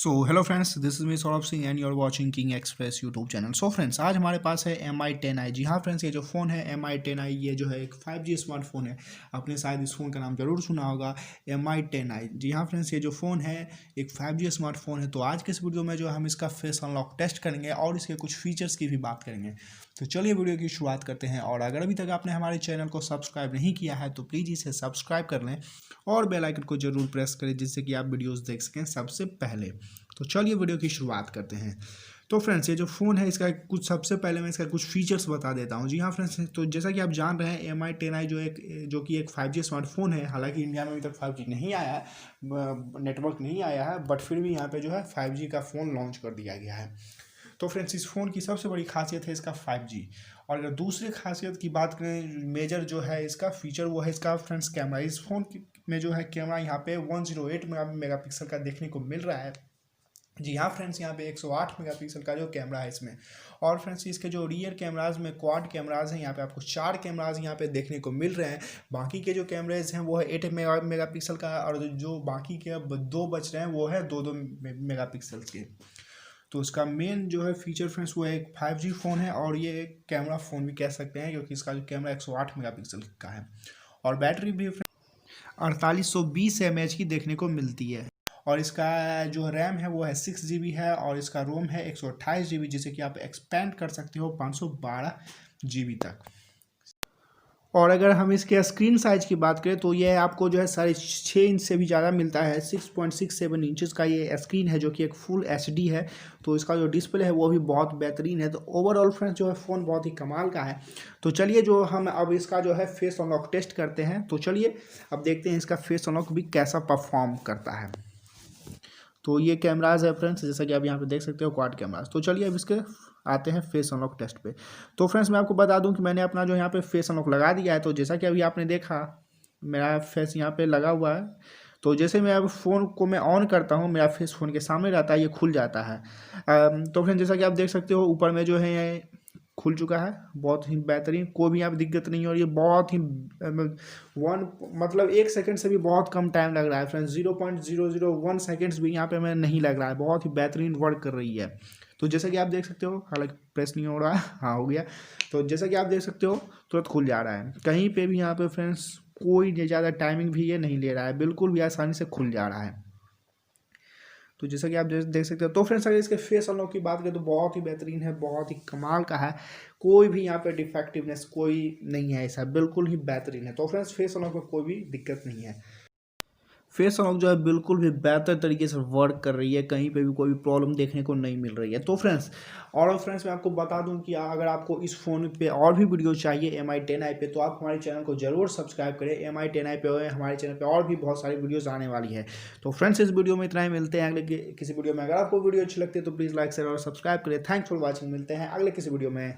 So hello friends, this is me Saurabh Singh and you are watching King Express YouTube channel. So friends, आज हमारे पास है MI 10i। जी हाँ friends, ये जो phone है MI 10i, ये जो है एक 5G स्मार्टफोन है। आपने शायद इस फ़ोन का नाम जरूर सुना होगा, MI 10i। जी हाँ फ्रेंड्स, ये जो फ़ोन है एक 5G स्मार्टफोन है। तो आज के इस वीडियो में जो हम इसका फेस अनलॉक टेस्ट करेंगे और इसके कुछ फीचर्स की भी बात करेंगे। तो चलिए वीडियो की शुरुआत करते हैं। और अगर अभी तक आपने हमारे चैनल को सब्सक्राइब नहीं किया है तो प्लीज़ इसे सब्सक्राइब कर लें और बेल आइकन को जरूर प्रेस करें, जिससे कि आप वीडियोस देख सकें सबसे पहले। तो चलिए वीडियो की शुरुआत करते हैं। तो फ्रेंड्स, ये जो फ़ोन है इसका कुछ सबसे पहले मैं इसका कुछ फीचर्स बता देता हूँ। जी हाँ फ्रेंड्स, तो जैसा कि आप जान रहे हैं MI 10i जो कि एक 5G स्मार्टफोन है। हालांकि इंडिया में अभी तक 5G नहीं आया है, नेटवर्क नहीं आया है, बट फिर भी यहाँ पे जो है 5G का फ़ोन लॉन्च कर दिया गया है। तो फ्रेंड्स, इस फ़ोन की सबसे बड़ी खासियत है इसका 5G। और अगर दूसरी खासियत की बात करें, मेजर जो है इसका फीचर, वो है इसका फ्रेंड्स कैमरा। इस फ़ोन में जो है कैमरा यहाँ पे 108 मेगापिक्सल का देखने को मिल रहा है। जी हाँ फ्रेंड्स, यहाँ पे 108 मेगापिक्सल का जो कैमरा है इसमें। और फ्रेंड्स, इसके जो रियर कैमराज में क्वाड कैमराज हैं, यहाँ पे आपको 4 कैमराज यहाँ पे देखने को मिल रहे हैं। बाकी के जो कैमरेज हैं वो है 8 मेगापिक्सल का, और जो बाकी के अब 2 बच रहे हैं वो है 2 मेगापिक्सल के। तो इसका मेन जो है फीचर फ्रेंड्स, वो एक 5G फ़ोन है और ये एक कैमरा फ़ोन भी कह सकते हैं, क्योंकि इसका जो कैमरा 108 मेगापिक्सल का है। और बैटरी भी 4820 mAh की देखने को मिलती है। और इसका जो रैम है वो है 6 GB है, और इसका रोम है 128 GB, जिसे कि आप एक्सपेंड कर सकते हो 512 GB तक। और अगर हम इसके स्क्रीन साइज की बात करें तो ये आपको जो है 6.5 इंच से भी ज़्यादा मिलता है। 6.67 इंचज़ का ये स्क्रीन है, जो कि एक फुल HD है। तो इसका जो डिस्प्ले है वो भी बहुत बेहतरीन है। तो ओवरऑल फ्रेंड्स, जो है फ़ोन बहुत ही कमाल का है। तो चलिए जो हम अब इसका जो है फेस अनलॉक टेस्ट करते हैं। तो चलिए अब देखते हैं इसका फेस अनलॉक भी कैसा परफॉर्म करता है। तो ये कैमराज है फ्रेंड्स, जैसा कि आप यहाँ पे देख सकते हो, क्वाड कैमराज। तो चलिए अब इसके आते हैं फेस अनलॉक टेस्ट पे। तो फ्रेंड्स, मैं आपको बता दूं कि मैंने अपना जो यहाँ पे फेस अनलॉक लगा दिया है। तो जैसा कि अभी आपने देखा, मेरा फेस यहाँ पे लगा हुआ है। तो जैसे मैं अब फ़ोन को मैं ऑन करता हूँ, मेरा फेस फ़ोन के सामने रहता है, ये खुल जाता है। तो फ्रेंड्स, जैसा कि आप देख सकते हो, ऊपर में जो है ये खुल चुका है। बहुत ही बेहतरीन, कोई भी यहाँ पे दिक्कत नहीं हो रही है। बहुत ही मतलब 1 सेकंड से भी बहुत कम टाइम लग रहा है फ्रेंड्स। 0.001 सेकंड्स भी यहाँ पे हमें नहीं लग रहा है। बहुत ही बेहतरीन वर्क कर रही है। तो जैसा कि आप देख सकते हो, हालांकि प्रेस नहीं हो रहा है, हाँ हो गया। तो जैसा कि आप देख सकते हो, तुरंत खुल जा रहा है। कहीं पे भी यहाँ पे फ्रेंड्स कोई ज़्यादा टाइमिंग भी ये नहीं ले रहा है, बिल्कुल भी आसानी से खुल जा रहा है। तो जैसा कि आप देख सकते हो। तो फ्रेंड्स, अगर इसके फेस अनलॉक की बात करें तो बहुत ही बेहतरीन है, बहुत ही कमाल का है। कोई भी यहाँ पे डिफेक्टिवनेस कोई नहीं है, ऐसा बिल्कुल ही बेहतरीन है। तो फ्रेंड्स, फेस अनलॉक में कोई भी दिक्कत नहीं है। फेस अनलॉक जो है बिल्कुल भी बेहतर तरीके से वर्क कर रही है, कहीं पे भी कोई भी प्रॉब्लम देखने को नहीं मिल रही है। तो फ्रेंड्स, और फ्रेंड्स मैं आपको बता दूं कि अगर आपको इस फ़ोन पे और भी वीडियो चाहिए MI 10i पे, तो आप हमारे चैनल को जरूर सब्सक्राइब करें। MI 10i पे हमारे चैनल पे और भी बहुत सारी वीडियोज़ आने वाली है। तो फ्रेंड्स, इस वीडियो में इतना ही। मिलते हैं अगले किसी वीडियो में। अगर आपको वीडियो अच्छी लगती है तो प्लीज़ लाइक शेयर और सब्सक्राइब करें। Thanks for watching. मिलते हैं अगले किसी वीडियो में।